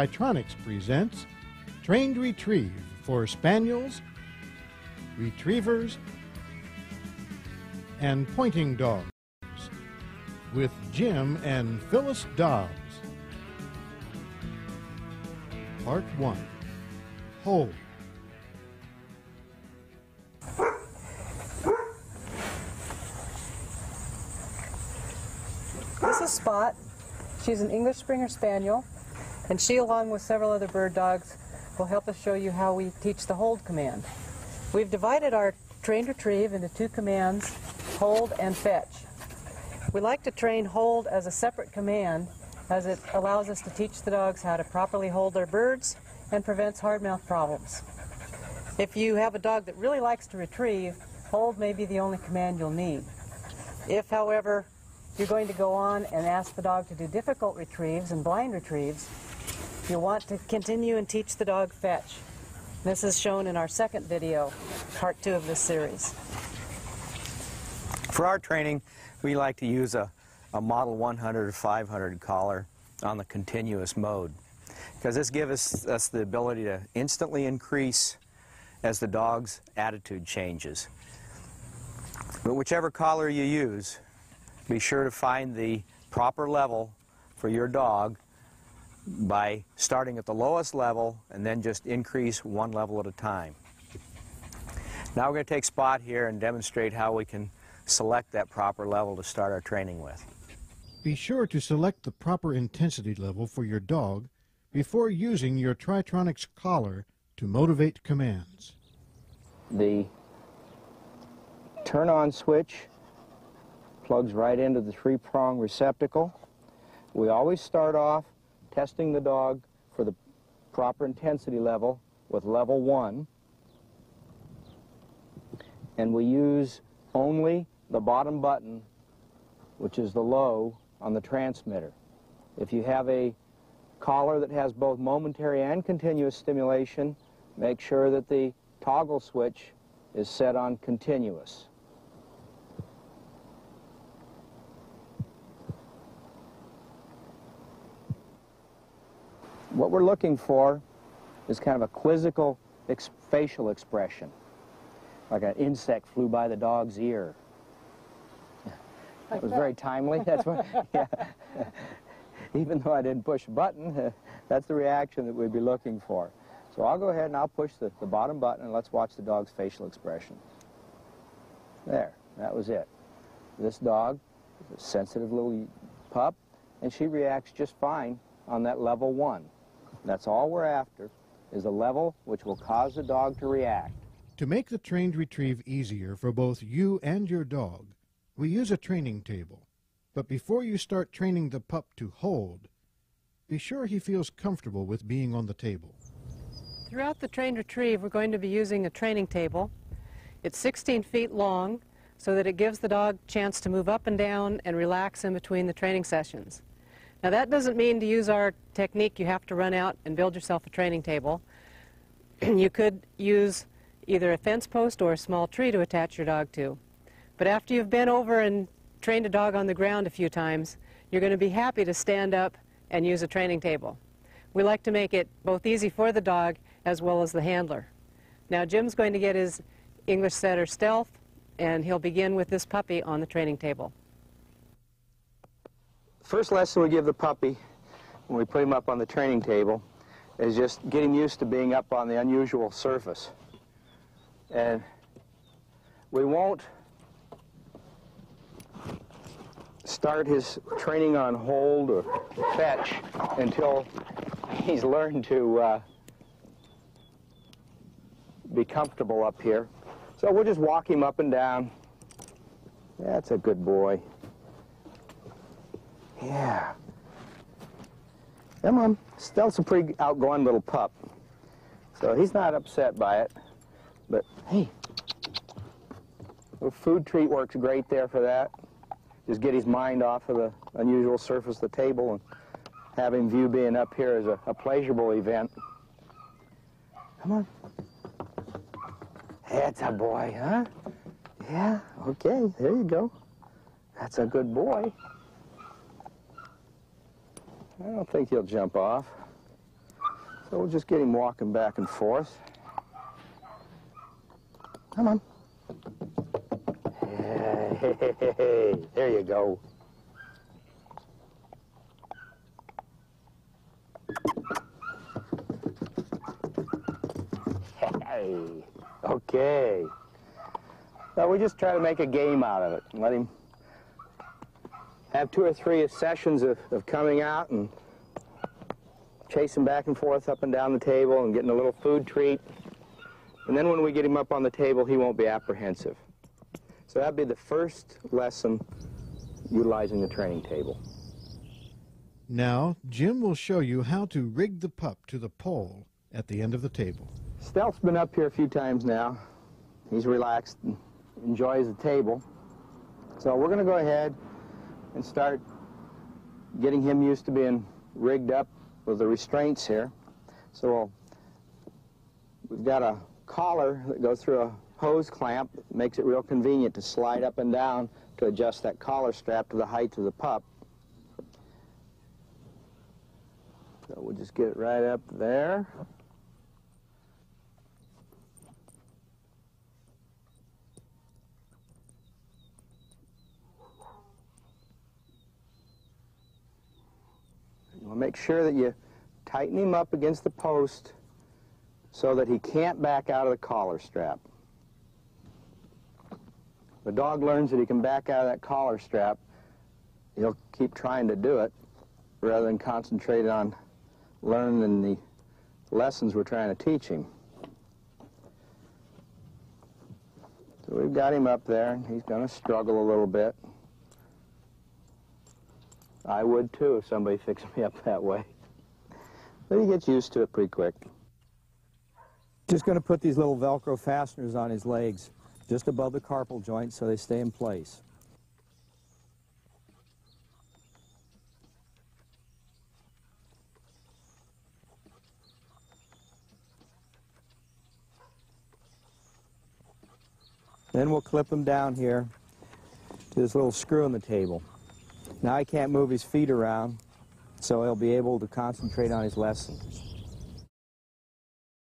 Tronics presents Trained Retrieve for Spaniels, Retrievers, and Pointing Dogs with Jim and Phyllis Dobbs. Part 1. Hold. This is Spot. She's an English Springer Spaniel, and she, along with several other bird dogs, will help us show you how we teach the hold command. We've divided our trained retrieve into two commands, hold and fetch. We like to train hold as a separate command, as it allows us to teach the dogs how to properly hold their birds and prevents hard mouth problems. If you have a dog that really likes to retrieve, hold may be the only command you'll need. If, however, you're going to go on and ask the dog to do difficult retrieves and blind retrieves, you'll want to continue and teach the dog fetch. This is shown in our second video, part 2 of this series. For our training, we like to use a Model 100 or 500 collar on the continuous mode, because this gives us the ability to instantly increase as the dog's attitude changes. But whichever collar you use, be sure to find the proper level for your dog by starting at the lowest level and then just increase one level at a time. Now we're going to take Spot here and demonstrate how we can select that proper level to start our training with. Be sure to select the proper intensity level for your dog before using your Tronics collar to motivate commands. The turn-on switch plugs right into the 3-prong receptacle. We always start off testing the dog for the proper intensity level with level 1, and we use only the bottom button, which is the low, on the transmitter. If you have a collar that has both momentary and continuous stimulation, make sure that the toggle switch is set on continuous. What we're looking for is kind of a quizzical facial expression, like an insect flew by the dog's ear. That was very timely. That's what, yeah. Even though I didn't push a button, that's the reaction that we'd be looking for. So I'll go ahead and I'll push the bottom button and let's watch the dog's facial expression. There, that was it. This dog is a sensitive little pup, and she reacts just fine on that level 1. That's all we're after, is a level which will cause the dog to react. To make the trained retrieve easier for both you and your dog, we use a training table. But before you start training the pup to hold, be sure he feels comfortable with being on the table. Throughout the trained retrieve, we're going to be using a training table. It's 16 feet long, so that it gives the dog a chance to move up and down and relax in between the training sessions. Now, that doesn't mean to use our technique you have to run out and build yourself a training table. You could use either a fence post or a small tree to attach your dog to. But after you've been over and trained a dog on the ground a few times, you're going to be happy to stand up and use a training table. We like to make it both easy for the dog as well as the handler. Now, Jim's going to get his English Setter Stealth, and he'll begin with this puppy on the training table. First lesson we give the puppy when we put him up on the training table is just get him used to being up on the unusual surface. And we won't start his training on hold or fetch until he's learned to be comfortable up here. So we'll just walk him up and down That's a good boy. Yeah. Come on. Stealth's a pretty outgoing little pup. So he's not upset by it. But, hey, a food treat works great there for that. Just get his mind off of the unusual surface of the table and have him view being up here as a pleasurable event. Come on. That's a boy, huh? Yeah, okay, there you go. That's a good boy. I don't think he'll jump off. So we'll just get him walking back and forth. Come on. Hey, there you go. Hey, okay. So we just try to make a game out of it and let him have 2 or 3 sessions of coming out and chasing back and forth up and down the table and getting a little food treat. And then when we get him up on the table, he won't be apprehensive. So that'd be the first lesson utilizing the training table. Now, Jim will show you how to rig the pup to the pole at the end of the table. Stealth's been up here a few times now. He's relaxed and enjoys the table. So we're going to go ahead and start getting him used to being rigged up with the restraints here. So we've got a collar that goes through a hose clamp. It makes it real convenient to slide up and down to adjust that collar strap to the height of the pup. So we'll just get it right up there. You'll make sure that you tighten him up against the post so that he can't back out of the collar strap. The dog learns that he can back out of that collar strap, he'll keep trying to do it rather than concentrate on learning the lessons we're trying to teach him. So we've got him up there, and he's going to struggle a little bit. I would too if somebody fixed me up that way. But he gets used to it pretty quick. Just going to put these little Velcro fasteners on his legs, just above the carpal joint so they stay in place. Then we'll clip him down here to this little screw in the table. Now he can't move his feet around, so he'll be able to concentrate on his lesson.